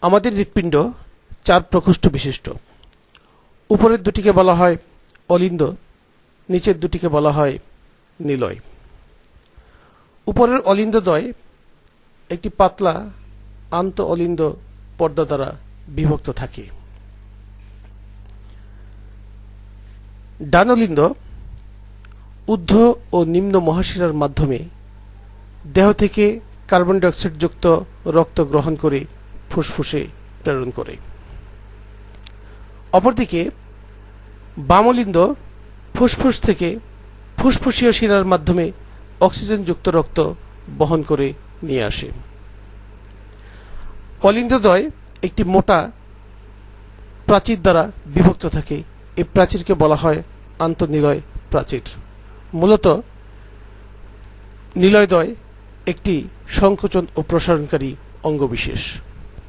আমাদের হৃৎপিণ্ড 4 প্রকোষ্ঠ বিশিষ্ট। উপরের দুটিকে বলা হয় অলিন্দ, নিচের দুটিকে বলা হয় নিলয়। উপরের অলিন্দদ্বয় একটি পাতলা আন্ত অলিন্দ পর্দা দ্বারা বিভক্ত থাকে। ডান অলিন্দ ঊর্ধ্ব ও নিম্ন মহাশিরার মাধ্যমে দেহ থেকে কার্বন ডাইঅক্সাইড যুক্ত রক্ত গ্রহণ করে ফুসফুসে প্রেরণ করে। অপরদিকে বাম অলিন্দ ফুসফুস থেকে ফুসফুসীয় শিরার মাধ্যমে অক্সিজেন যুক্ত রক্ত বহন করে নিয়ে আসে। অলিন্দদ্বয় একটি মোটা প্রাচীর দ্বারা বিভক্ত থাকে। এই প্রাচীরকে বলা হয় আন্তঃনিলয় প্রাচীর। মূলত নিলয়দ্বয় একটি সংকোচন ও প্রসারণকারী অঙ্গবিশেষ।